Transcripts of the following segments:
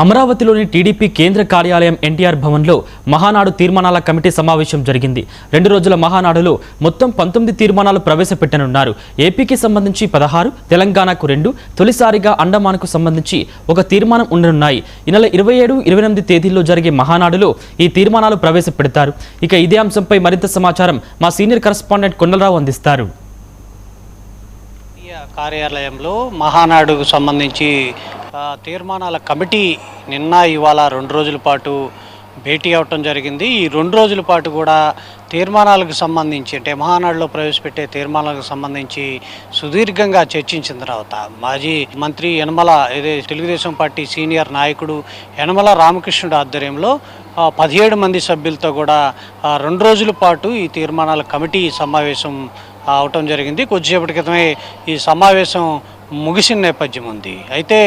అమరావతిలోని టీడీపీ కేంద్ర కార్యాలయం ఎన్టీఆర్ భవన్లో మహానాడు తీర్మానాల కమిటీ సమావేశం జరిగింది. 2 రోజుల మహానాడులో మొత్తం 19 తీర్మానాలు ప్రవేశపెట్టనున్నారు. ఏపీకి సంబంధించి 16, తెలంగాణకు 2, తొలిసారిగా అండమాన్కు సంబంధించి ఒక తీర్మానం ఉండనున్నాయి. ఈ నెల 27, 28 తేదీల్లో జరిగే మహానాడులో ఈ తీర్మానాలు ప్రవేశపెడతారు. ఇక ఇదే అంశంపై మరింత సమాచారం మా సీనియర్ కరెస్పాండెంట్ కొండలరావు అందిస్తారు. కార్యాలయంలో మహానాడుకు సంబంధించి తీర్మానాల కమిటీ నిన్న ఇవాళ 2 రోజుల పాటు భేటీ అవటం జరిగింది. ఈ 2 రోజుల పాటు కూడా తీర్మానాలకు సంబంధించి అంటే మహానాడులో ప్రవేశపెట్టే తీర్మానాలకు సంబంధించి సుదీర్ఘంగా చర్చించిన తర్వాత మాజీ మంత్రి యనమల తెలుగుదేశం పార్టీ సీనియర్ నాయకుడు యనమల రామకృష్ణుడు ఆధ్వర్యంలో 17 మంది సభ్యులతో కూడా 2 రోజుల పాటు ఈ తీర్మానాల కమిటీ సమావేశం అవటం జరిగింది. కొద్దిసేపటి క్రితమే ఈ సమావేశం ముగిసిన నేపథ్యం ఉంది. అయితే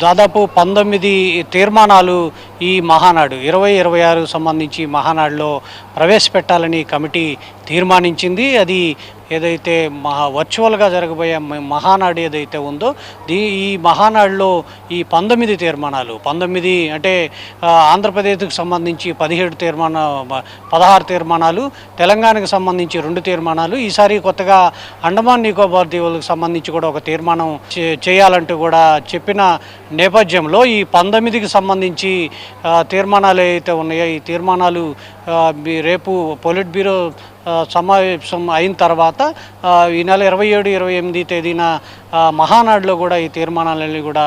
దాదాపు 19 తీర్మానాలు ఈ మహానాడు 2026 సంబంధించి మహానాడులో ప్రవేశపెట్టాలని కమిటీ తీర్మానించింది. అది ఏదైతే వర్చువల్గా జరగబోయే మహానాడు ఏదైతే ఉందో ఈ మహానాడులో ఈ 19 తీర్మానాలు 19 అంటే ఆంధ్రప్రదేశ్కి సంబంధించి 16 తీర్మానాలు, తెలంగాణకు సంబంధించి 2 తీర్మానాలు, ఈసారి కొత్తగా అండమాన్ నికోబార్ దీవులకు సంబంధించి కూడా ఒక తీర్మానం చేయాలంటూ కూడా చెప్పిన నేపథ్యంలో ఈ 19కి సంబంధించి తీర్మానాలు ఏవైతే ఉన్నాయో ఈ తీర్మానాలు రేపు పొలిట్ బ్యూరో సమావేశం అయిన తర్వాత ఈ నెల 27, 28 తేదీన మహానాడులో కూడా ఈ తీర్మానాలన్నీ కూడా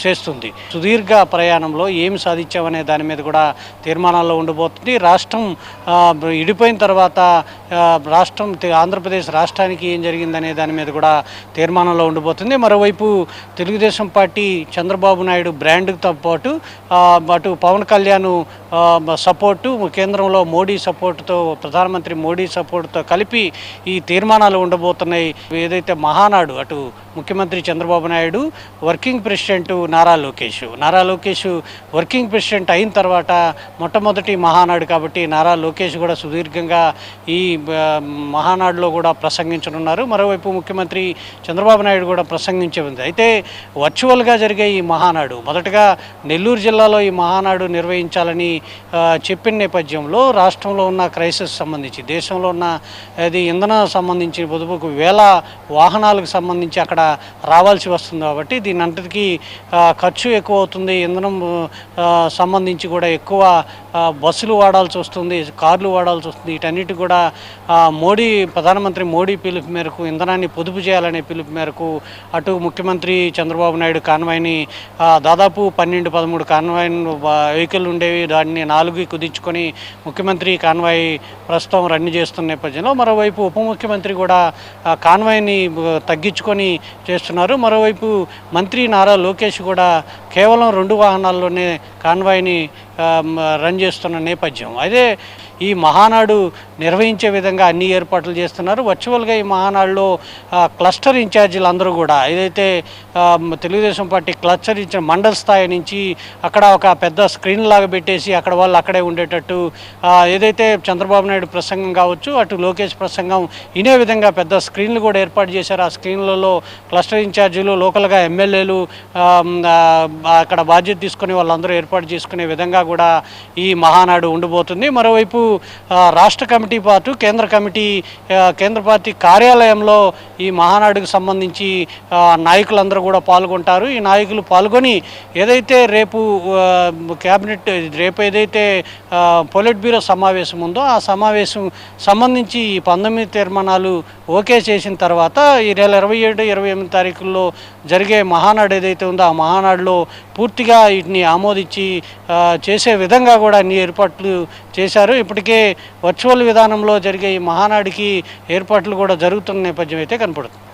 చేస్తుంది. సుదీర్ఘ ప్రయాణంలో ఏమి సాధించామనే దాని మీద కూడా తీర్మానాల్లో ఉండబోతుంది. రాష్ట్రం విడిపోయిన తర్వాత ఆంధ్రప్రదేశ్ రాష్ట్రానికి ఏం జరిగిందనే దాని మీద కూడా తీర్మానంలో ఉండబోతుంది. మరోవైపు తెలుగుదేశం పార్టీ చంద్రబాబు నాయుడు బ్రాండ్తో పాటు అటు పవన్ కళ్యాణ్ సపోర్టు, కేంద్రంలో మోడీ సపోర్టుతో, ప్రధానమంత్రి మోడీ సపోర్టుతో కలిపి ఈ తీర్మానాలు ఉండబోతున్నాయి. ఏదైతే మహానాడు అటు ముఖ్యమంత్రి Chandrababu Naidu, working president Nara Lokesh working president అయిన తర్వాత మొట్టమొదటి మహానాడు కాబట్టి నారా లోకేష్ కూడా సుదీర్ఘంగా ఈ మహానాడులో కూడా ప్రసంగించనున్నారు. మరోవైపు ముఖ్యమంత్రి చంద్రబాబు నాయుడు కూడా ప్రసంగించే ఉంది. అయితే వర్చువల్గా జరిగే ఈ మహానాడు మొదటగా నెల్లూరు జిల్లాలో ఈ మహానాడు నిర్వహించాలని చెప్పిన నేపథ్యంలో రాష్ట్రంలో ఉన్న క్రైసిస్ సంబంధించి, దేశంలో ఉన్న ఇంధనం సంబంధించి పొదుపుకు వేల వాహనాలకు సంబంధించి అక్కడ రావాల్సి వస్తుంది కాబట్టి దీని అంతటికీ ఖర్చు ఎక్కువ అవుతుంది. ఇంధనం సంబంధించి కూడా ఎక్కువ బస్సులు వాడాల్సి వస్తుంది, కార్లు వాడాల్సి వస్తుంది. వీటన్నిటి కూడా ప్రధానమంత్రి మోడీ పిలుపు మేరకు ఇంధనాన్ని పొదుపు చేయాలనే పిలుపు మేరకు అటు ముఖ్యమంత్రి చంద్రబాబు నాయుడు కాన్వాయ్ని దాదాపు 12-13 కాన్వాయ్ వెహికల్ ఉండేవి, దాన్ని 4కి కుదించుకొని ముఖ్యమంత్రి కాన్వాయ్ ప్రస్తుతం రన్ చేస్తున్న నేపథ్యంలో మరోవైపు ఉప ముఖ్యమంత్రి కూడా కాన్వాయ్ని తగ్గించుకొని చేస్తున్నారు. మరోవైపు మంత్రి నారా లోకేష్ కూడా కేవలం 2 వాహనాల్లోనే కాన్వాయ్ని రన్ చేస్తున్న నేపథ్యం. అయితే ఈ మహానాడు నిర్వహించే విధంగా అన్ని ఏర్పాట్లు చేస్తున్నారు. వర్చువల్గా ఈ మహానాడులో క్లస్టర్ ఇన్ఛార్జీలు అందరూ కూడా ఏదైతే తెలుగుదేశం పార్టీ క్లస్టర్ ఇచ్చిన మండల స్థాయి నుంచి అక్కడ ఒక పెద్ద స్క్రీన్ లాగా పెట్టేసి అక్కడ వాళ్ళు అక్కడే ఉండేటట్టు ఏదైతే చంద్రబాబు నాయుడు ప్రసంగం కావచ్చు, అటు లోకేష్ ప్రసంగం వినే విధంగా పెద్ద స్క్రీన్లు కూడా ఏర్పాటు చేశారు. ఆ స్క్రీన్లలో క్లస్టర్ ఇన్ఛార్జీలు, లోకల్గా ఎమ్మెల్యేలు అక్కడ బాధ్యత తీసుకుని వాళ్ళందరూ ఏర్పాటు చేసుకునే విధంగా కూడా ఈ మహానాడు ఉండబోతుంది. మరోవైపు రాష్ట్ర కమిటీ పాటు కేంద్ర పార్టీ కార్యాలయంలో ఈ మహానాడుకు సంబంధించి నాయకులందరూ కూడా పాల్గొంటారు. ఈ నాయకులు పాల్గొని ఏదైతే రేపు ఏదైతే పొలిట్ బ్యూరో సమావేశం ఉందో ఆ సమావేశం సంబంధించి ఈ 19 తీర్మానాలు ఓకే చేసిన తర్వాత ఈ నెల 27, 28 తారీఖుల్లో జరిగే మహానాడు ఏదైతే ఉందో ఆ మహానాడులో పూర్తిగా వీటిని ఆమోదించి చేసే విధంగా కూడా అన్ని ఏర్పాట్లు చేశారు. ఇప్పటికే వర్చువల్ విధానంలో జరిగే ఈ మహానాడికి ఏర్పాట్లు కూడా జరుగుతున్న నేపథ్యం అయితే కనపడుతుంది.